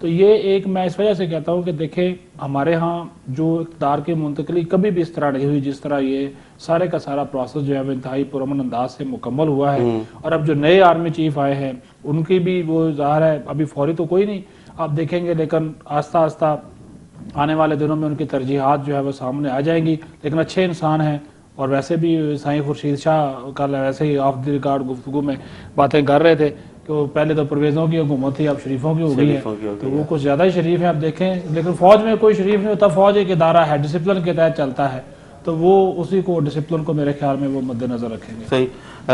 تو یہ ایک میں اس وجہ سے کہتا ہوں کہ دیکھیں ہمارے ہاں جو اقتدار کی منتقلی کبھی بھی اس طرح نہیں ہوئی جس طرح یہ سارے کا سارا پروسیس جو ہے وہ انتہائی پرامن انداز سے مکمل ہوا ہے. اور اب جو نئے آرمی چیف آئے ہیں ان کی بھی وہ ظاہر ہے ابھی فوری تو کوئی نہیں آپ دیکھیں گے، لیکن آہستہ آہستہ آنے والے دنوں میں ان کی ترجیحات جو ہے وہ سامنے آ جائیں گی. لیکن اچھے انسان ہیں، اور ویسے بھی سائیں خورشید شاہ کل ایسے ہی آف دی ریکارڈ گفتگو میں باتیں کر رہے تھے کہ وہ پہلے تو پرویزوں کی حکومت تھی اب شریفوں کی ہو گئی ہے، تو وہ کچھ زیادہ ہی شریف ہیں. آپ دیکھیں لیکن فوج میں کوئی شریف نہیں ہوتا، فوج ایک ادارہ ہے، ڈسپلن کے تحت چلتا ہے، تو وہ اسی کو ڈسپلن کو میرے خیال میں وہ مد نظر رکھیں گے. صحیح.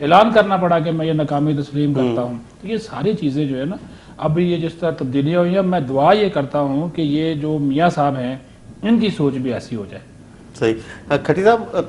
اعلان کرنا پڑا کہ میں یہ ناکامی تسلیم کرتا ہوں. تو یہ ساری چیزیں جو ہے نا اب یہ جس طرح تبدیلیاں ہوئی ہیں، میں دعا یہ کرتا ہوں کہ یہ جو میاں صاحب ہیں ان کی سوچ بھی ایسی ہو جائے. صحیح. کھٹی صاحب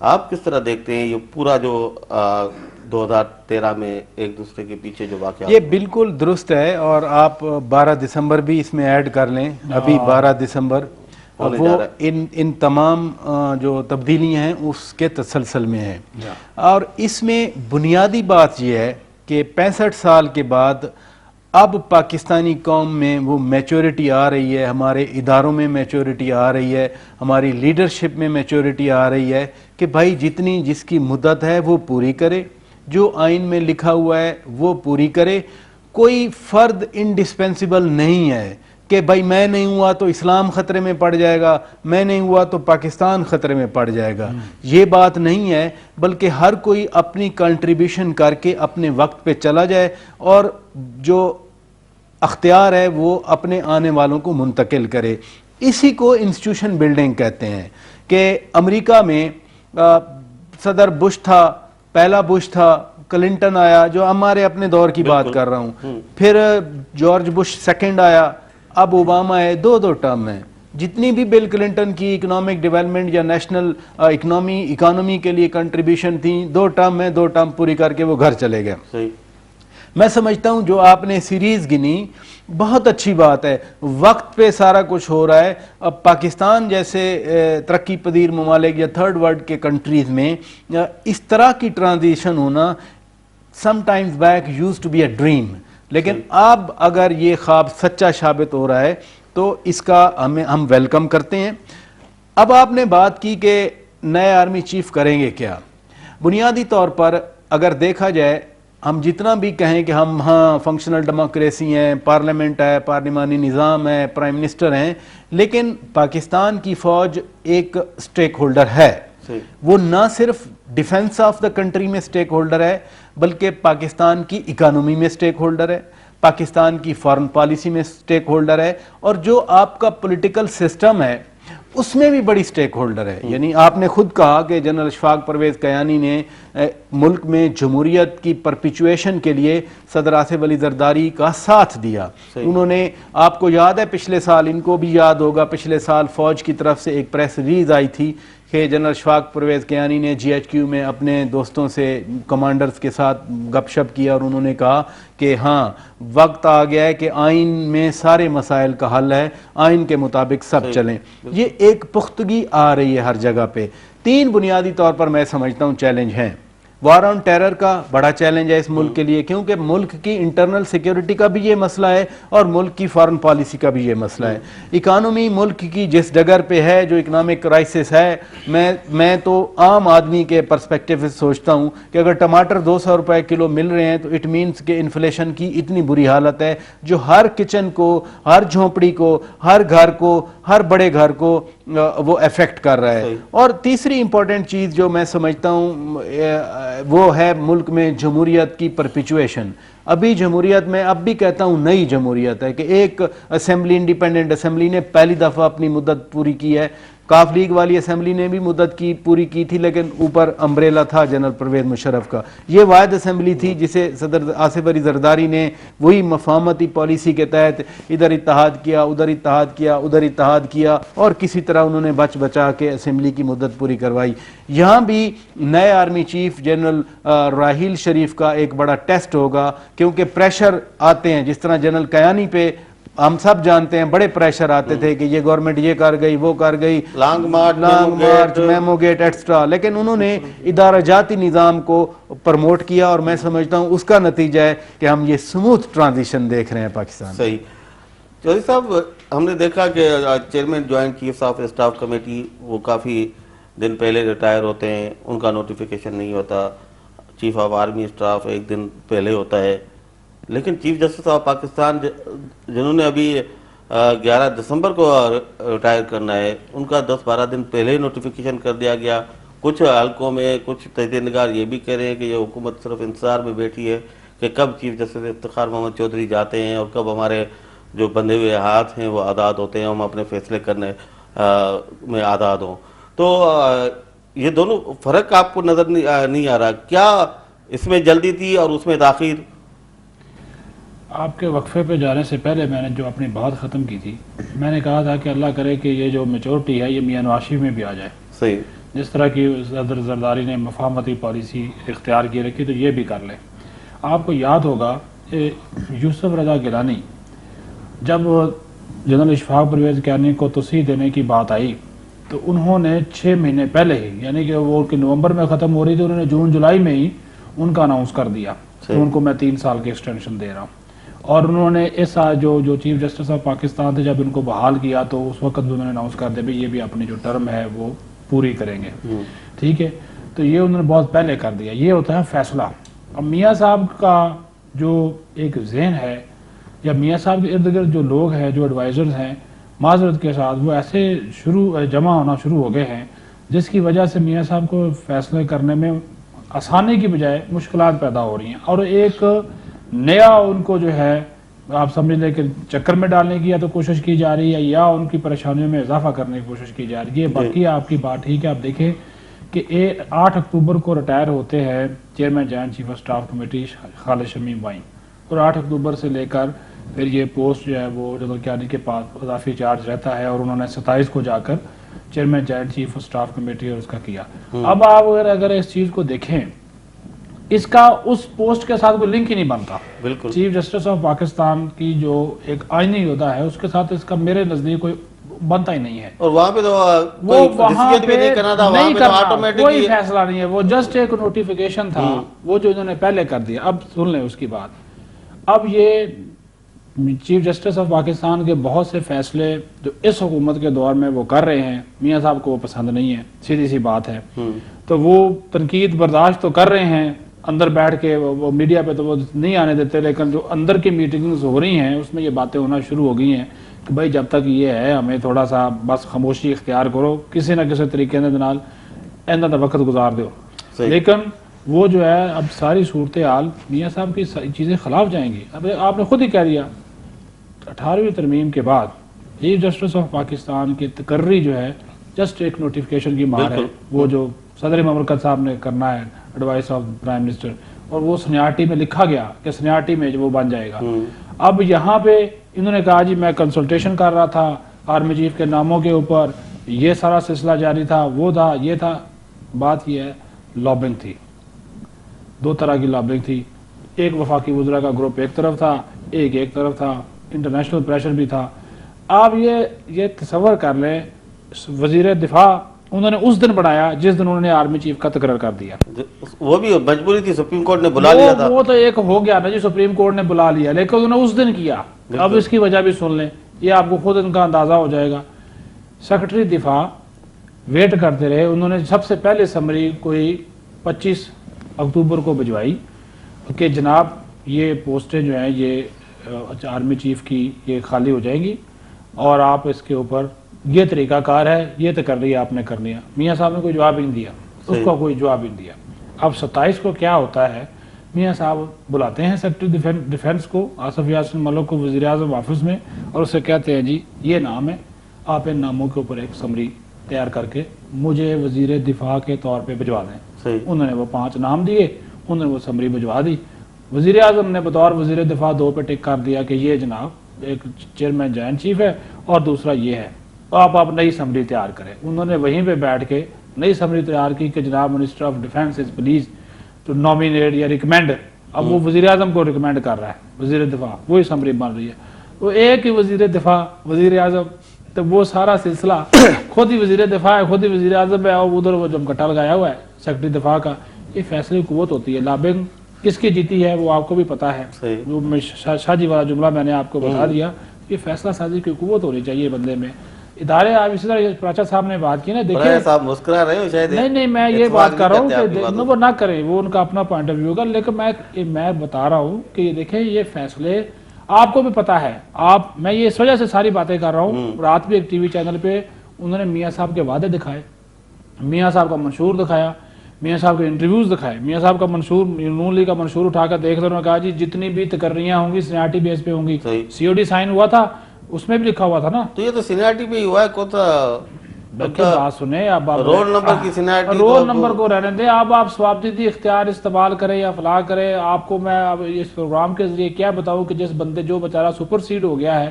آپ کس طرح دیکھتے ہیں یہ پورا جو 2013 میں ایک دوسرے کے پیچھے جو واقعہ؟ یہ بالکل درست ہے، اور آپ 12 دسمبر بھی اس میں ایڈ کر لیں، ابھی 12 دسمبر وہ ان تمام جو تبدیلیاں ہیں اس کے تسلسل میں ہیں، اور اس میں بنیادی بات یہ ہے کہ 65 سال کے بعد اب پاکستانی قوم میں وہ میچورٹی آ رہی ہے، ہمارے اداروں میں میچورٹی آ رہی ہے، ہماری لیڈرشپ میں میچورٹی آ رہی ہے کہ بھائی جتنی جس کی مدت ہے وہ پوری کرے، جو آئین میں لکھا ہوا ہے وہ پوری کرے. کوئی فرد انڈسپینسیبل نہیں ہے کہ بھائی میں نہیں ہوا تو اسلام خطرے میں پڑ جائے گا، میں نہیں ہوا تو پاکستان خطرے میں پڑ جائے گا. یہ بات نہیں ہے، بلکہ ہر کوئی اپنی کنٹریبیوشن کر کے اپنے وقت پہ چلا جائے اور جو اختیار ہے وہ اپنے آنے والوں کو منتقل کرے. اسی کو انسٹیٹیوشن بلڈنگ کہتے ہیں کہ امریکہ میں صدر بش تھا، پہلا بش تھا، کلنٹن آیا، جو ہمارے اپنے دور کی بات کر رہا ہوں، پھر جارج بش سیکنڈ آیا، اب اوباما ہے، دو ٹرم ہیں. جتنی بھی بل کلنٹن کی اکنامک ڈیولپمنٹ یا نیشنل اکانومی کے لیے کنٹریبیوشن تھیں، 2 ٹرم میں 2 ٹرم پوری کر کے وہ گھر چلے گئے. میں سمجھتا ہوں جو آپ نے سیریز گنی بہت اچھی بات ہے، وقت پہ سارا کچھ ہو رہا ہے. اب پاکستان جیسے ترقی پذیر ممالک یا تھرڈ ورلڈ کے کنٹریز میں اس طرح کی ٹرانزیشن ہونا some times back used to be a dream, لیکن اب اگر یہ خواب سچا ثابت ہو رہا ہے تو اس کا ہم ویلکم کرتے ہیں. اب آپ نے بات کی کہ نئے آرمی چیف کریں گے کیا. بنیادی طور پر اگر دیکھا جائے، ہم جتنا بھی کہیں کہ ہم فنکشنل ڈیموکریسی ہیں، پارلیمنٹ ہے، پارلیمانی نظام ہے، پرائم منسٹر ہیں، لیکن پاکستان کی فوج ایک سٹیک ہولڈر ہے. وہ نہ صرف ڈیفنس آف دا کنٹری میں سٹیک ہولڈر ہے، بلکہ پاکستان کی اکانومی میں سٹیک ہولڈر ہے، پاکستان کی فارن پالیسی میں سٹیک ہولڈر ہے، اور جو آپ کا پولیٹیکل سسٹم ہے اس میں بھی بڑی سٹیک ہولڈر ہے. یعنی آپ نے خود کہا کہ جنرل اشفاق پرویز کیانی نے ملک میں جمہوریت کی پرپیچویشن کے لیے صدر آصف علی زرداری کا ساتھ دیا. انہوں نے، آپ کو یاد ہے پچھلے سال، ان کو بھی یاد ہوگا، پچھلے سال فوج کی طرف سے ایک پریس ریلیز آئی تھی کہ جنرل اشفاق پرویز کیانی نے GHQ میں اپنے دوستوں سے، کمانڈرز کے ساتھ گپ شپ کیا، اور انہوں نے کہا کہ ہاں وقت آ گیا ہے کہ آئین میں سارے مسائل کا حل ہے، آئین کے مطابق سب چلیں. یہ ایک پختگی آ رہی ہے ہر جگہ پہ. 3 بنیادی طور پر میں سمجھتا ہوں چیلنج ہیں. وار آن ٹیرر کا بڑا چیلنج ہے اس ملک کے لیے، کیونکہ ملک کی انٹرنل سیکیورٹی کا بھی یہ مسئلہ ہے اور ملک کی فارن پالیسی کا بھی یہ مسئلہ ہے. اکانومی ملک کی جس ڈگر پہ ہے، جو اکنامک کرائسس ہے، میں تو عام آدمی کے پرسپیکٹیو سے سوچتا ہوں کہ اگر ٹماٹر 200 روپے کلو مل رہے ہیں تو اٹ مینس کہ انفلیشن کی اتنی بری حالت ہے جو ہر کچن کو، ہر جھونپڑی کو، ہر گھر کو، ہر بڑے گھر کو وہ افیکٹ کر رہا ہے. اور تیسری امپورٹنٹ چیز جو میں سمجھتا ہوں وہ ہے ملک میں جمہوریت کی پرپیچویشن. ابھی جمہوریت میں، اب بھی کہتا ہوں نئی جمہوریت ہے کہ ایک اسمبلی، انڈیپینڈنٹ اسمبلی نے پہلی دفعہ اپنی مدت پوری کی ہے. کاف لیگ والی اسمبلی نے بھی مدت کی پوری کی تھی، لیکن اوپر امبریلا تھا جنرل پرویز مشرف کا. یہ واحد اسمبلی تھی جسے صدر آصف علی زرداری نے وہی مفاہمتی پالیسی کے تحت ادھر اتحاد کیا، ادھر اتحاد کیا، ادھر اتحاد کیا، اور کسی طرح انہوں نے بچ بچا کے اسمبلی کی مدت پوری کروائی. یہاں بھی نئے army chief general Raheel Sharif کا ایک بڑا ٹیسٹ ہوگا، کیونکہ پریشر آتے ہیں. جس طرح جنرل کیانی پہ ہم سب جانتے ہیں بڑے پریشر آتے تھے کہ یہ گورنمنٹ یہ کر گئی، وہ کر گئی، long march, memo gate etcetera, لیکن انہوں نے ادارہ جاتی نظام کو پرموٹ کیا، اور میں سمجھتا ہوں اس کا نتیجہ ہے کہ ہم یہ سموتھ ٹرانزیشن دیکھ رہے ہیں پاکستان. صحیح. چودھری صاحب، ہم نے دیکھا کہ chairman joint chief of staff committee وہ کافی دن پہلے ریٹائر ہوتے ہیں، ان کا نوٹیفیکیشن نہیں ہوتا. چیف آف آرمی اسٹاف 1 دن پہلے ہوتا ہے. لیکن چیف جسٹس آف پاکستان جنہوں نے ابھی 11 دسمبر کو ریٹائر کرنا ہے، ان کا 10-12 دن پہلے نوٹیفیکیشن کر دیا گیا. کچھ حلقوں میں کچھ تجزیہ نگار یہ بھی کہہ رہے ہیں کہ یہ حکومت صرف انتظار میں بیٹھی ہے کہ کب چیف جسٹس افتخار محمد چودھری جاتے ہیں اور کب ہمارے جو بندھے ہوئے ہاتھ ہیں وہ آزاد ہوتے ہیں، ہم اپنے فیصلے کرنے میں آزاد ہوں. تو یہ دونوں فرق آپ کو نظر نہیں آ رہا؟ کیا اس میں جلدی تھی اور اس میں تاخیر؟ آپ کے وقفے پہ جانے سے پہلے میں نے جو اپنی بات ختم کی تھی، میں نے کہا تھا کہ اللہ کرے کہ یہ جو میچورٹی ہے یہ میاں نواز شریف میں بھی آ جائے. صحیح. جس طرح کی صدر زرداری نے مفاہمتی پالیسی اختیار کی رکھی تو یہ بھی کر لیں. آپ کو یاد ہوگا یوسف رضا گیلانی جب جنرل اشفاق پرویز کیانی کو توسیع دینے کی بات آئی تو انہوں نے 6 مہینے پہلے ہی, یعنی کہ وہ کہ نومبر میں ختم ہو رہی تھی, انہوں نے جون جولائی میں ہی ان کا اناؤنس کر دیا کہ ان کو میں 3 سال کی ایکسٹینشن دے رہا ہوں. اور انہوں نے اس جو چیف جسٹس آف پاکستان تھے جب ان کو بحال کیا تو اس وقت بھی انہوں نے اناؤنس کر دیا بھی یہ بھی اپنی جو ٹرم ہے وہ پوری کریں گے. ٹھیک ہے, تو یہ انہوں نے بہت پہلے کر دیا. یہ ہوتا ہے فیصلہ. اب میاں صاحب کا جو ایک ذہن ہے یا میاں صاحب کے ارد گرد جو لوگ ہیں جو ایڈوائزرز ہیں معذرت کے ساتھ وہ ایسے جمع ہونا شروع ہو گئے ہیں جس کی وجہ سے میاں صاحب کو فیصلے کرنے میں آسانی کی بجائے مشکلات پیدا ہو رہی ہیں. اور ایک نیا ان کو جو ہے آپ سمجھ لیں کہ چکر میں ڈالنے کی یا تو کوشش کی جا رہی ہے یا ان کی پریشانیوں میں اضافہ کرنے کی کوشش کی جا رہی ہے. باقی آپ کی بات ٹھیک ہے. آپ دیکھیں کہ 8 اکتوبر کو ریٹائر ہوتے ہیں chairman joint chief of staff committee Khalid Shamim Wynne, اور 8 اکتوبر سے لے کر پھر یہ پوسٹ جو ہے وہ جنرل کیانی کے پاس اضافی چارج رہتا ہے اور انہوں نے 27 کو جا کر chairman joint chief of staff committee اور اس کا کیا. اب آپ اگر اس چیز کو دیکھیں اس کا اس پوسٹ کے ساتھ کوئی لنک ہی نہیں بنتا. بالکل چیف جسٹس آف پاکستان کی جو ایک آئینی عہدہ ہے اس کے ساتھ اس کا میرے نزدیک کوئی بنتا ہی نہیں ہے. اور وہاں پہ تو وہ وہاں پہ نہیں کرنا تھا, وہاں نہیں پہ تو کرنا, آٹومیٹک کوئی فیصلہ نہیں ہے, وہ جسٹ ایک نوٹیفیکیشن تھا وہ جو انہوں نے پہلے کر دیا. اب سن لیں اس کی بات. اب یہ چیف جسٹس آف پاکستان کے بہت سے فیصلے جو اس حکومت کے دور میں وہ کر رہے ہیں میاں صاحب کو وہ پسند نہیں ہے, سیدھی سی بات ہے. تو وہ تنقید برداشت تو کر رہے ہیں اندر بیٹھ کے, وہ میڈیا پہ تو وہ نہیں آنے دیتے, لیکن جو اندر کی میٹنگز ہو رہی ہیں اس میں یہ باتیں ہونا شروع ہو گئی ہیں کہ بھائی جب تک یہ ہے ہمیں تھوڑا سا بس خاموشی اختیار کرو, کسی نہ کسی طریقے نال ایسا وقت گزار دو. لیکن وہ جو ہے اب ساری صورتحال میاں صاحب کی چیزیں خلاف جائیں گی. اب آپ نے خود ہی کہہ دیا 18ویں ترمیم کے بعد چیف جسٹس آف پاکستان کی تقرری جو ہے جسٹ ایک نوٹیفیکیشن کی مار ہے, وہ جو صدر مملکت صاحب نے کرنا ہے ایڈوائس آف پرائم منسٹر, اور وہ سینیارٹی میں لکھا گیا کہ سینیارٹی میں جو وہ بن جائے گا. اب یہاں پہ انہوں نے کہا جی میں کنسلٹیشن کر رہا تھا آرمی چیف کے ناموں کے اوپر, یہ سارا سلسلہ جاری تھا, وہ تھا, یہ تھا. بات یہ ہے لابنگ تھی, 2 طرح کی لابنگ تھی. ایک وفاقی وزراء کا گروپ ایک طرف تھا, ایک طرف تھا, انٹرنیشنل پریشر بھی تھا. آپ یہ تصور کر لیں وزیر دفاع انہوں نے اس دن بنایا جس دن انہوں نے آرمی چیف کا تقرر کر دیا. وہ بھی مجبوری تھی, سپریم کورٹ نے بلا لیا تھا. وہ تو ایک ہو گیا نا جی, سپریم کورٹ نے بلا لیا, لیکن انہوں نے اس دن کیا. اب اس کی وجہ بھی سن لیں, یہ آپ کو خود ان کا اندازہ ہو جائے گا. سیکرٹری دفاع ویٹ کرتے رہے, انہوں نے سب سے پہلے سمری کوئی 25 اکتوبر کو بھجوائی کہ جناب یہ پوسٹیں جو ہیں یہ آرمی چیف کی یہ خالی ہو جائیں گی اور آپ اس کے اوپر یہ طریقہ کار ہے, یہ تقرری آپ نے کر لیا. میاں صاحب نے کوئی جواب نہیں دیا, اس کو کوئی جواب نہیں دیا. اب 27 کو کیا ہوتا ہے, میاں صاحب بلاتے ہیں سیکرٹری ڈیفنس کو آصف یاسین ملک کو وزیر اعظم آفس میں, اور اسے کہتے ہیں جی یہ نام ہے, آپ ان ناموں کے اوپر ایک سمری تیار کر کے مجھے وزیر دفاع کے طور پہ بھجوا دیں. انہوں نے وہ 5 نام دیے, انہوں نے وہ سمری بھجوا دی. وزیر اعظم نے بطور وزیر دفاع 2 پہ ٹک کر دیا کہ یہ جناب ایک چیئرمین جوائنٹ چیف ہے اور دوسرا یہ ہے, آپ نئی سمری تیار کریں. انہوں نے وہیں پہ بیٹھ کے نئی سمری تیار کی کہ جناب minister of defence is please to nominate یا ریکمینڈ. اب وہ وزیر اعظم کو ریکمینڈ کر رہا ہے وزیر دفاع, وہی سمری بن رہی ہے. وہ ایک ہی وزیر دفاع وزیر اعظم, تو وہ سارا سلسلہ خود ہی وزیر دفاع ہے, خود ہی وزیر اعظم ہے, اور ادھر وہ جمکٹا لگایا ہوا ہے سیکرٹری دفاع کا. یہ فیصلے کی قوت ہوتی ہے. لابنگ کس کی جیتی ہے وہ آپ کو بھی پتا ہے, جو شاہ جی والا جملہ میں نے آپ کو بتا دیا. یہ فیصلہ سازی کی قوت ہونی چاہیے بندے میں. ادارے آپ اسی طرح پراچا صاحب نے بات کی نا, دیکھیں صاحب مسکرا رہے ہو شاید. نہیں میں یہ بات کر رہا ہوں کہ وہ نہ کریں, وہ ان کا اپنا پوائنٹ آف ویو ہوگا, لیکن میں بتا رہا ہوں کہ یہ دیکھیں یہ فیصلے آپ کو بھی پتا ہے. میں یہ اس وجہ سے ساری باتیں کر رہا ہوں. رات بھی ایک ٹی وی چینل پہ انہوں نے میاں صاحب کے وعدے دکھائے, میاں صاحب کا منشور دکھایا, میاں صاحب کے انٹرویوز دکھائے. میاں صاحب کا منشور, نون لیگ کا منشور اٹھا کر دیکھ لو, کہا جی جتنی بھی تقرریاں ہوں گی سینیارٹی بیس پہ ہوں گی. COD سائن ہوا تھا, اس میں بھی لکھا ہوا تھا نا. تو یہ تو سینیارٹی پہ ہی ہوا ہے, بات سنیں. اب رول نمبر کی سینیارٹی, رول نمبر کو رہنے دیں. اب آپ ثوابدیدی اختیار استعمال کریں یا فلاح کریں. آپ کو میں اب اس پروگرام کے ذریعے کیا بتاؤں کہ جس بندے جو بیچارہ سپر سیڈ ہو گیا ہے,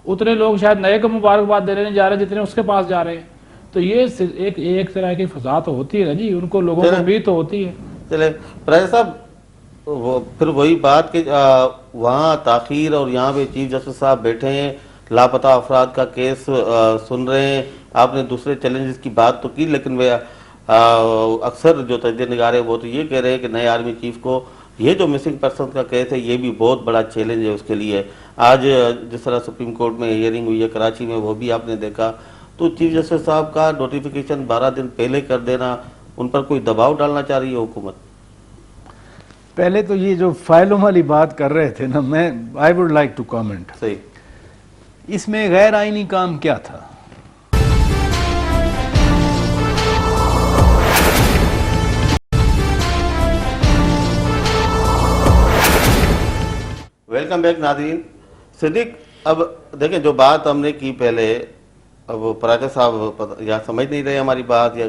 اتنے لوگ شاید نئے کو مبارکباد دینے نہیں جا رہے جتنے اس کے پاس جا رہے ہیں. تو یہ ایک طرح کی فضا تو ہوتی ہے نا جی, ان کو لوگوں کو امید تو ہوتی ہے. چلے پرائز صاحب, وہ پھر وہی بات کہ وہاں تاخیر اور یہاں پہ چیف جسٹس صاحب بیٹھے ہیں, لاپتہ افراد کا کیس سن رہے ہیں. آپ نے دوسرے چیلنجز کی بات تو کی, لیکن وہ اکثر جو تجزیہ نگار ہیں وہ تو یہ کہہ رہے ہیں کہ نئے آرمی چیف کو یہ جو مسنگ پرسن کا کیس ہے یہ بھی بہت بڑا چیلنج ہے اس کے لیے. آج جس طرح سپریم کورٹ میں ہیئرنگ ہوئی ہے کراچی میں, وہ بھی آپ نے دیکھا, تو چیف جسٹس صاحب کا نوٹیفیکیشن 12 دن پہلے کر دینا, ان پر کوئی دباؤ ڈالنا چاہ رہی ہے حکومت؟ پہلے تو یہ جو فائلوں والی بات کر رہے تھے نا, میں I would like to comment. صحیح, اس میں غیر آئینی کام کیا تھا؟ ویلکم بیک ناظرین. صدیق, اب دیکھیں جو بات ہم نے کی پہلے, اب پراٹھے صاحب یا سمجھ نہیں رہے ہماری بات, یا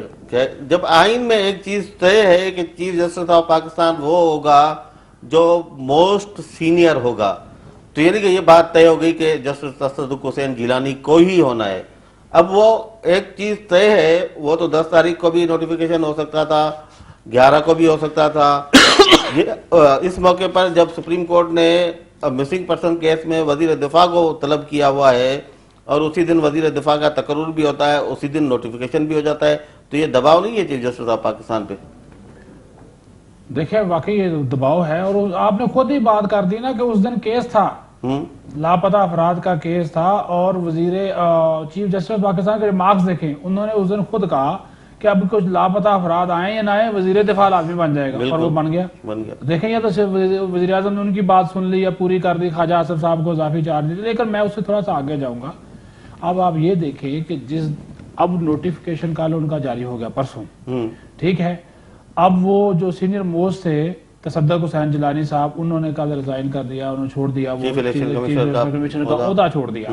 جب آئین میں ایک چیز طے ہے کہ چیف جسٹس آف پاکستان وہ ہوگا جو موسٹ سینئر ہوگا, تو یعنی کہ یہ بات طے ہو گئی کہ جسٹس تصدق حسین گیلانی کو ہی ہونا ہے. اب وہ ایک چیز طے ہے, وہ تو 10 تاریخ کو بھی نوٹیفیکیشن ہو سکتا تھا, 11 کو بھی ہو سکتا تھا. اس موقع پر جب سپریم کورٹ نے مسنگ پرسن کیس میں وزیر دفاع کو طلب کیا ہوا ہے, اور اسی دن وزیر دفاع کا تقرر بھی ہوتا ہے, اسی دن نوٹیفیکیشن بھی ہو جاتا ہے, تو یہ دباؤ نہیں ہے چیف جسٹس آف پاکستان پہ؟ دیکھیں واقعی یہ دباؤ ہے, اور آپ نے خود ہی بات کر دی نا کہ اس دن کیس تھا, لاپتہ افراد کا کیس تھا, اور چیف جسٹس پاکستان کے ریمارکس دیکھیں, انہوں نے اس دن خود کہا کہ اب کچھ لاپتہ افراد آئیں یا نہ آئیں, وزیر دفاع لازمی بن جائے گا, اور وہ بن گیا. دیکھیں یہ تو صرف وزیر اعظم نے ان کی بات سن لی یا پوری کر دی, خواجہ آصف صاحب کو اضافی چارج دی, لیکن میں اس سے تھوڑا سا آگے جاؤں گا. اب آپ یہ دیکھیں کہ اب نوٹیفیکیشن کل ان کا جاری ہو گیا پرسوں, ٹھیک ہے. اب وہ جو سینئر موسٹ تھے تصدق حسین گیلانی صاحب, انہوں نے کل ریزائن کر دیا, انہوں نے چھوڑ دیا, وہ چیف الیکشن کمیشن کا عہدہ چھوڑ دیا,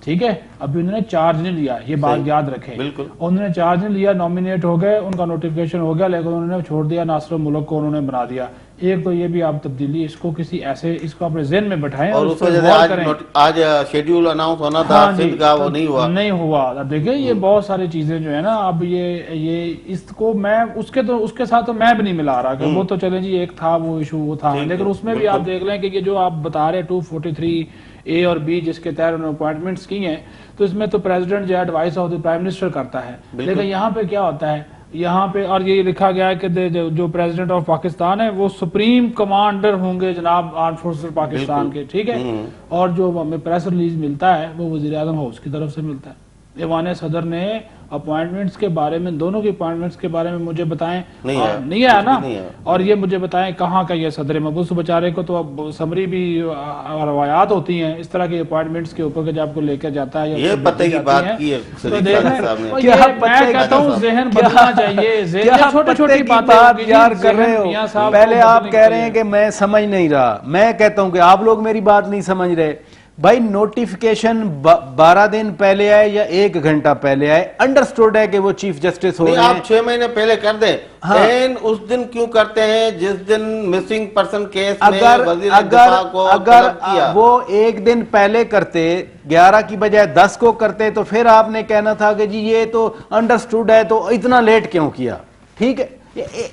ٹھیک ہے. ابھی انہوں نے چارج نہیں لیا, یہ بات یاد رکھیں, انہوں نے چارج نہیں لیا, نومینیٹ ہو گئے, ان کا نوٹیفیکیشن ہو گیا, لیکن انہوں نے چھوڑ دیا, ناصر الملک کو انہوں نے بنا دیا. ایک تو یہ بھی آپ تبدیلی اس کو کسی ایسے, اس کو اپنے ذہن میں بٹھائیں اور اس کو غور کریں. آج شیڈیول اناؤنس ہونا تھا سندھ کا, وہ نہیں ہوا. اب دیکھیں یہ بہت ساری چیزیں جو ہے نا, اب یہ اس کو میں اس کے ساتھ تو میں بھی نہیں ملا رہا کہ وہ تو چلیں جی ایک تھا وہ ایشو وہ تھا, لیکن اس میں بھی آپ دیکھ لیں کہ یہ جو آپ بتا رہے 243A اور B جس کے تحت انہوں نے اپوائنٹمنٹس کی ہیں, تو اس میں تو پریزیڈنٹ جو advice of the prime minister کرتا ہے, لیکن یہاں پہ کیا ہوتا ہے, یہاں پہ اور یہ لکھا گیا ہے کہ جو پریزیڈنٹ آف پاکستان ہے وہ سپریم کمانڈر ہوں گے جناب آرم فورسز پاکستان کے, ٹھیک ہے. اور جو ہمیں پریس ریلیز ملتا ہے وہ وزیر اعظم ہاؤس کی طرف سے ملتا ہے. ایوان صدر نے اپوائنٹمنٹس کے بارے میں, دونوں کی اپوائنٹمنٹس کے بارے میں مجھے بتائیں, نہیں آیا نا, اور یہ مجھے بتائیں کہاں کا یہ صدر مبعوث بیچارے کو تو اب سمری بھی روایات ہوتی ہیں اس طرح کی اپوائنٹمنٹس کے اوپر کہ جب کو لے کے جاتا ہے, یہ پتہ کی بات کی ہے. میں کہتا ہوں ذہن بدلنا چاہیے, چھوٹی چھوٹی بات یار کر رہے ہو. پہلے آپ کہہ رہے ہیں کہ میں سمجھ نہیں رہا, میں کہتا ہوں کہ آپ لوگ میری بات نہیں سمجھ رہے. بھائی نوٹیفیکیشن 12 دن پہلے آئے یا 1 گھنٹہ پہلے آئے, انڈرسٹوڈ ہے کہ وہ چیف جسٹس ہو رہے ہیں. آپ 6 مہینے پہلے کر دیں, اس دن کیوں کرتے ہیں جس دن مسنگ پرسن کیس میں وزیر دفاع کو طلب کیا؟ وہ 1 دن پہلے کرتے, 11 کی بجائے 10 کو کرتے, تو پھر آپ نے کہنا تھا کہ جی یہ تو انڈرسٹوڈ ہے, تو اتنا لیٹ کیوں کیا. ٹھیک ہے,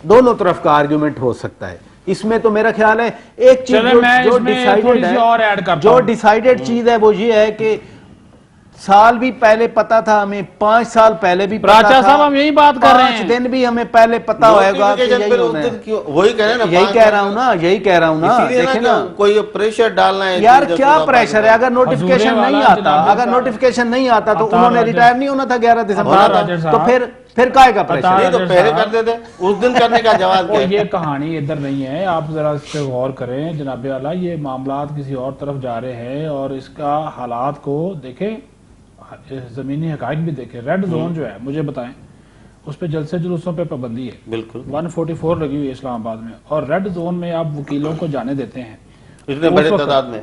دونوں طرف کا آرگیومنٹ ہو سکتا ہے. اس میں تو میرا خیال ہے ایک چیز جو ڈیسائیڈڈ چیز ہے وہ یہ ہے کہ سال بھی پہلے پتا تھا ہمیں, 5 سال پہلے بھی پتا تھا, صاحب ہم یہی بات کر رہے ہیں, 5 دن بھی ہمیں پہلے پتا ہوئے گا کہ وہی کہہ رہا ہوں نا. دیکھیں نا, کوئی پریشر ڈالنا ہے یار, کیا پریشر ہے. اگر نوٹیفیکیشن نہیں آتا تو انہوں نے ریٹائر نہیں ہونا تھا 11 دسمبر, تو پھر کائے کا پریشر, تو پہلے کر دیتے, اس دن کرنے کا جواب کیا. یہ کہانی ادھر نہیں ہے, آپ ذرا اس پہ غور کریں جناب اعلیٰ, یہ معاملات کسی اور طرف جا رہے ہیں, اور اس کا حالات کو دیکھیں, زمینی حقائق بھی دیکھیں. ریڈ زون جو ہے مجھے بتائیں, اس پہ جلسے جلوسوں پہ پابندی ہے, بالکل 144 لگی ہوئی ہے اسلام آباد میں, اور ریڈ زون میں آپ وکیلوں کو جانے دیتے ہیں اتنے بڑے تعداد میں.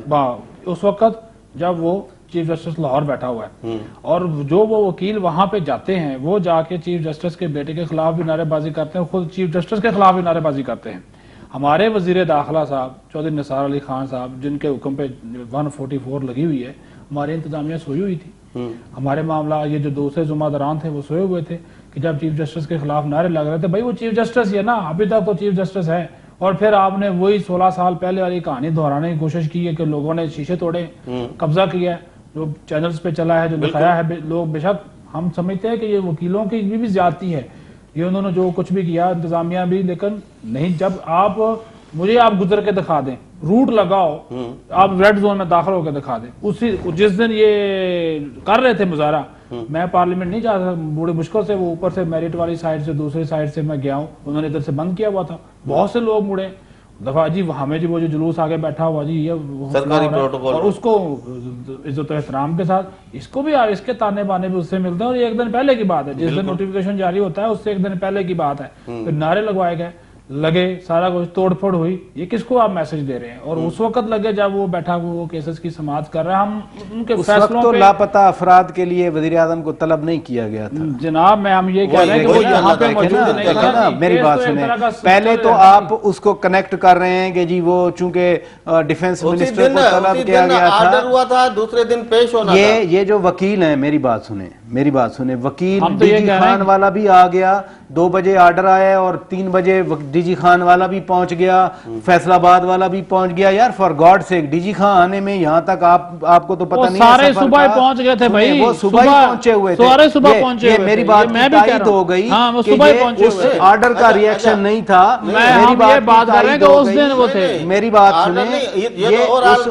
اس وقت جب وہ چیف جسٹس لاہور بیٹھا ہوا ہے, اور جو وہ وکیل وہاں پہ جاتے ہیں وہ جا کے چیف جسٹس کے بیٹے کے خلاف بھی نعرے بازی کرتے ہیں, خود چیف جسٹس کے خلاف بھی نعرے بازی کرتے ہیں. ہمارے وزیر داخلہ صاحب چودھری نثار علی خان صاحب, جن کے حکم پہ 144 لگی ہوئی ہے, ہماری انتظامیہ سوئی ہوئی تھی. ہمارے معاملہ یہ جو دوسرے ذمہ تھے وہ سوئے ہوئے تھے کہ جب چیف جسٹس کے خلاف نعرے لگ رہے تھے بھائی وہ چیف جسٹس ہی ہے نا, ابھی تک تو چیف جسٹس ہے, اور پھر آپ نے وہی 16 سال پہلے والی کہانی دہرانے کی کوشش کی ہے کہ لوگوں نے شیشے توڑے, قبضہ کیا ہے, جو چینلز پہ چلا ہے, جو دکھایا ہے لوگ. بے شک ہم سمجھتے ہیں کہ یہ وکیلوں کی بھی زیادتی ہے, یہ انہوں نے جو کچھ بھی کیا انتظامیہ بھی, لیکن نہیں, جب آپ مجھے آپ گزر کے دکھا دیں, روٹ لگاؤ, آپ ریڈ زون میں داخل ہو کے دکھا دیں. اسی جس دن یہ کر رہے تھے مظاہرہ, میں پارلیمنٹ نہیں جا سکتا, بڑی مشکل سے وہ اوپر سے میرٹ والی سائڈ سے دوسری سائڈ سے میں گیا ہوں, انہوں نے ادھر سے بند کیا ہوا تھا, بہت سے لوگ مڑے دفعہ جی ہمیں جی وہ جو جلوس آگے بیٹھا ہوا جی یہ سرکاری پروٹوکول, اور اس کو عزت و احترام کے ساتھ اس کو بھی اس کے تانے بانے بھی اس سے ملتے ہیں. اور یہ ایک دن پہلے کی بات ہے, جس دن نوٹیفیکیشن جاری ہوتا ہے اس سے ایک دن پہلے کی بات ہے, پھر نعرے لگوائے گئے, لگے, سارا کچھ توڑ پھوڑ ہوئی. یہ کس کو آپ میسج دے رہے ہیں؟ اور اس وقت لگے جب وہ بیٹھا وہ کیسز کی سماعت کر رہا ہے. ہم ان کے فیصلوں تو پہ لاپتہ افراد کے لیے وزیر اعظم کو طلب نہیں کیا گیا تھا جناب, میں ہم یہ کہہ رہے ہیں کہ وہ یہاں پہ موجود نہیں تھا. میری بات سنیں, پہلے تو آپ اس کو کنیکٹ کر رہے ہیں کہ جی وہ چونکہ ڈیفنس منسٹر کو طلب کیا گیا آرڈر ہوا تھا, دوسرے دن پیش ہونا تھا. یہ جو وکیل ہیں, میری بات سنیں, وکیل ڈی جی خان والا بھی آ گیا, 2 بجے آرڈر آیا اور 3 بجے ڈی جی خان والا بھی پہنچ گیا, فیصل آباد والا بھی پہنچ گیا. یار for God sake, D G Khan آنے میں یہاں تک آپ کو تو پتہ نہیں ہے, سارے صبح پہنچ گئے تھے بھائی, وہ صبح ہی پہنچے ہوئے تھے, سارے صبح پہنچے ہوئے. میری بات میں بھی تائید ہو گئی کہ یہ اس آرڈر کا ریئیکشن نہیں تھا. میری بات کر رہے ہیں کہ اس دن وہ تھے. میری بات سنیں, یہ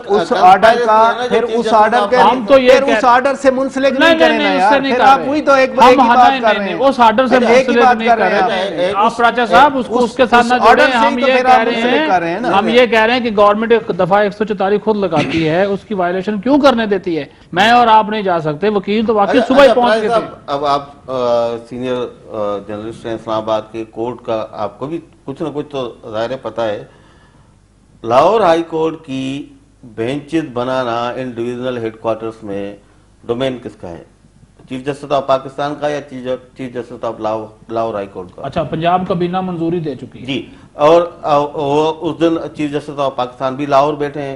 اس آرڈر کا پھر اس آرڈر کے ہم تو یہ اس آرڈر سے منسلک نہیں کریں نا یار, پھر آپ وہی تو ایک بات کر رہے ہیں, اس آرڈر سے منسلک نہیں کر رہے ہیں آپ راجہ صاحب, اس کے ساتھ نہ جڑیں. ہم یہ کہہ رہے ہیں کہ گورنمنٹ ایک دفعہ 144 خود لگاتی ہے, اس کی وائلیشن کیوں کرنے دیتی ہے؟ میں اور آپ نہیں جا سکتے, وکیل تو واقعی صبح ہی پہنچ گئے تھے. اب آپ سینئر جرنلسٹ ہیں اسلام آباد کے, کورٹ کا آپ کو بھی کچھ نہ کچھ تو ظاہر پتہ ہے. لاہور ہائی کورٹ کی بینچز بنانا ان ڈویژنل ہیڈ کوارٹرز میں ڈومین کس کا ہے؟ چیف جسٹس آف پاکستان کا یا chief justice of Lahore high court کا؟ اچھا, پنجاب کابینہ منظوری دے چکی ہے جی, اور اس دن چیف جسٹس آف پاکستان بھی لاہور بیٹھے ہیں,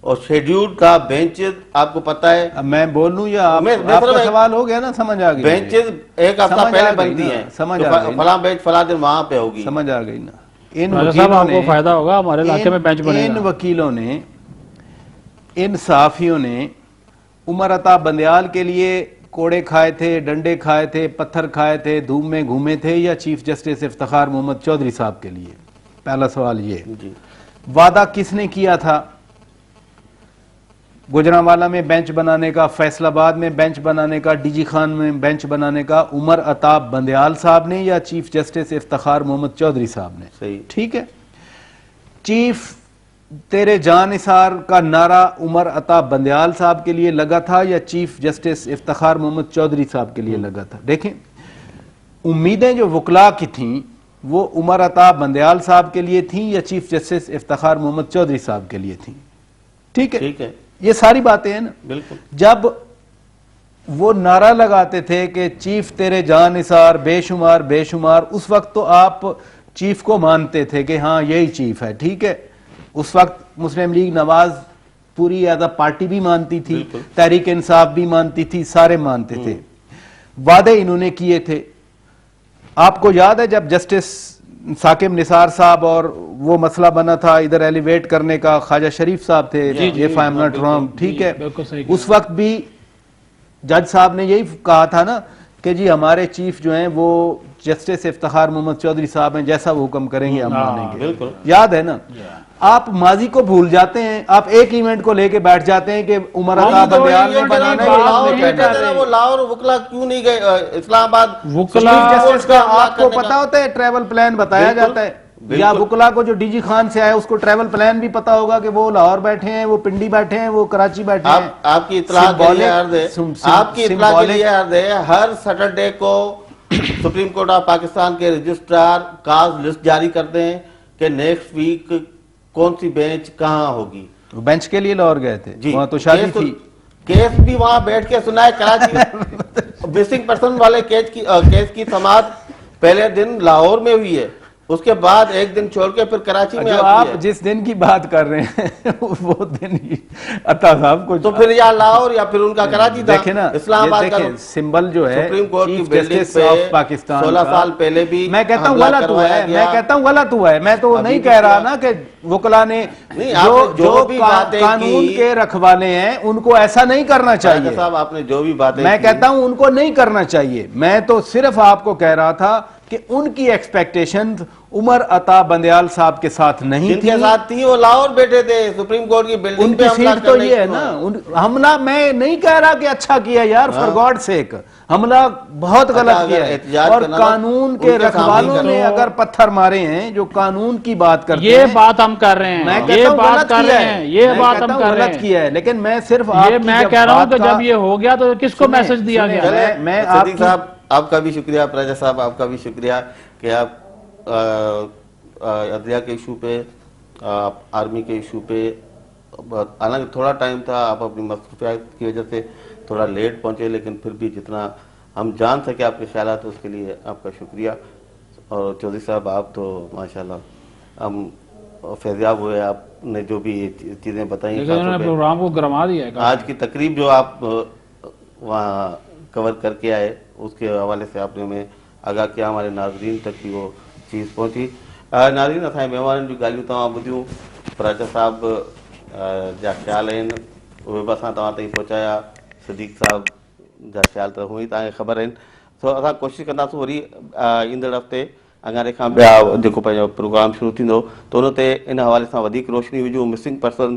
اور شیڈیول کا بینچز آپ کو پتہ ہے. میں بول لوں یا آپ کا سوال ہو گیا نا, سمجھ آ گئی. بینچز ایک ہفتہ پہلے بنتی ہیں, سمجھ آ گئی, فلاں بینچ فلاں دن وہاں پہ ہوگی, سمجھ آ گئی نا. ان وکیلوں کو فائدہ ہوگا, ہمارے علاقے میں بینچ بنے گا. ان وکیلوں نے, ان صحافیوں نے عمر عطا بندیال کے لیے کوڑے کھائے تھے, ڈنڈے کھائے تھے, پتھر کھائے تھے, دھوم میں گھومے تھے, یا چیف جسٹس افتخار محمد چودھری صاحب کے لیے؟ پہلا سوال یہ. وعدہ کس نے کیا تھا گجرانوالہ میں بینچ بنانے کا, فیصل آباد میں بینچ بنانے کا, ڈی جی خان میں بینچ بنانے کا؟ عمر عطا بندیال صاحب نے یا چیف جسٹس افتخار محمد چودھری صاحب نے؟ صحیح, ٹھیک ہے. چیف تیرے جان نثار کا نعرہ عمر عطا بندیال صاحب کے لیے لگا تھا یا چیف جسٹس افتخار محمد چودھری صاحب کے لیے لگا تھا؟ دیکھیں, امیدیں جو وکلاء کی تھیں وہ عمر عطا بندیال صاحب کے لیے تھیں یا چیف جسٹس افتخار محمد چودھری صاحب کے لیے تھیں؟ ٹھیک ہے, یہ ساری باتیں ہیں نا. بالکل. جب وہ نعرہ لگاتے تھے کہ چیف تیرے جان نثار بے شمار بے شمار, اس وقت تو آپ چیف کو مانتے تھے کہ ہاں یہی چیف ہے, ٹھیک ہے. اس وقت مسلم لیگ نواز پوری ایز اے پارٹی بھی مانتی تھی, تحریک انصاف بھی مانتی تھی, سارے مانتے تھے. وعدے انہوں نے کیے تھے. آپ کو یاد ہے جب جسٹس ثاقب نثار صاحب اور وہ مسئلہ بنا تھا ادھر ایلیویٹ کرنے کا, خواجہ شریف صاحب تھے, if I am not wrong, ٹھیک ہے. اس وقت بھی جج صاحب نے یہی کہا تھا نا کہ جی ہمارے چیف جو ہیں وہ جسٹس افتخار محمد چودھری صاحب ہیں, جیسا وہ حکم کریں گے ہم مانیں گے. یاد ہے نا. آپ ماضی کو بھول جاتے ہیں, آپ ایک ایونٹ کو لے کے بیٹھ جاتے ہیں کہ عمر عطا بندیال نے بنانا ہے. وہ لاہور وکلا کیوں نہیں گئے اسلام آباد؟ جسٹس کا آپ کو پتا ہوتا ہے ٹریول پلان بتایا جاتا ہے, یا وکلا کو جو ڈی جی خان سے آئے اس کو ٹریول پلان بھی پتا ہوگا کہ وہ لاہور بیٹھے ہیں, وہ پنڈی بیٹھے ہیں, وہ کراچی بیٹھے ہیں. آپ کی اطلاع کے لیے عرض ہے, ہر سیٹرڈے کو سپریم کورٹ آف پاکستان کے رجسٹرار کاز لسٹ جاری کرتے ہیں کہ نیکسٹ ویک کون سی بینچ کہاں ہوگی. بینچ کے لیے لاہور گئے تھے, وہاں تو شادی تھی. کیس بھی وہاں بیٹھ کے سنا ہے. کراچی مسنگ پرسن والے کیس کی سماعت پہلے دن لاہور میں ہوئی ہے, اس کے بعد ایک دن چھوڑ کے پھر کراچی میں جو آتی آپ ہے. جس دن کی بات کر رہے ہیں وہ دن ہی عطا صاحب کو تو پھر یا لاہور یا پھر ان کا کراچی تھا. دیکھیں نا اسلام یہ آباد کا دیکھیں سمبل جو ہے سپریم کورٹ کی چیف بلڈنگ جسٹس پہ آف پاکستان 16 کا، سال پہلے بھی میں کہتا ہوں حملہ غلط ہوا کروایا ہے، گیا. میں کہتا ہوں غلط ہوا ہے، میں تو ابھی نہیں بھی کہہ رہا کیا؟ نا کہ وکلا نے نہیں، آپ نے جو بھی باتیں قانون کی، کے رکھوالے ہیں ان کو ایسا نہیں کرنا چاہیے. صاحب آپ نے جو بھی باتیں میں کی، کہتا ہوں ان کو نہیں کرنا چاہیے. میں تو صرف آپ کو کہہ رہا تھا کہ ان کی ایکسپیکٹیشنز عمر عطا بندیال صاحب کے ساتھ نہیں جن تھی. کے ساتھ تھی وہ لاہور بیٹھے تھے سپریم کورٹ کی ان بلڈنگ کی پہ حملہ سیٹ تو کرنے یہ ہے کیوں نا آئے؟ حملہ میں نہیں کہہ رہا کہ اچھا کیا یار، فار گاڈ سیک حملہ بہت غلط اگر کیا ہے. احتجاج اور کرنا قانون ان کے کے سامنے رکھوالوں کرنا. نے اگر پتھر مارے ہیں جو قانون کی بات کرتے یہ ہیں، بات ہم کر رہے میں ہیں، کہتا یہ ہوں بات غلط کر کیا رہے ہے، ہیں، یہ میں بات کہتا ہم ہوں کر رہے غلط ہیں. کیا ہے، لیکن میں صرف یہ آپ کی میں جب کہہ رہا ہوں بات کہ کا جب یہ ہو گیا تو کس کو میسج دیا سنیں، گیا؟ میں آپ صدیق کی صاحب آپ کا بھی شکریہ، پراجا صاحب آپ کا بھی شکریہ کہ آپ عدلیہ کے ایشو پہ، آرمی کے ایشو پہ، حالانکہ تھوڑا ٹائم تھا، آپ اپنی مصروفیات کی وجہ سے تھوڑا لیٹ پہنچے، لیکن پھر بھی جتنا ہم جان سکے آپ کے خیالات اس کے لیے آپ کا شکریہ. اور چودھری صاحب آپ تو ماشاءاللہ ہم فیضیاب ہوئے، آپ نے جو بھی چیزیں بتائیں. لیکن انہوں نے پروگرام کو گرما دیا ہے. آج کی تقریب جو آپ وہاں کور کر کے آئے اس کے حوالے سے آپ نے ہمیں آگاہ کیا، ہمارے ناظرین تک بھی وہ چیز پہنچی. ناظرین اسائیں مہمان جو گالیوں تمام بدیوں پراچا صاحب جا خیال ہیں وہ بس تمام تھی پہنچایا، صدیق صاحب جا خیال تو ہوئی تاکہ خبر ہیں. سو اصا کوشش کرنداسوں وری ایندڑ ہفتے اگاڑے کھان بیا جو پروگرام شروع تھیندو تو ان تے ان حوالے سے ودیک روشنی وجھو. Missing person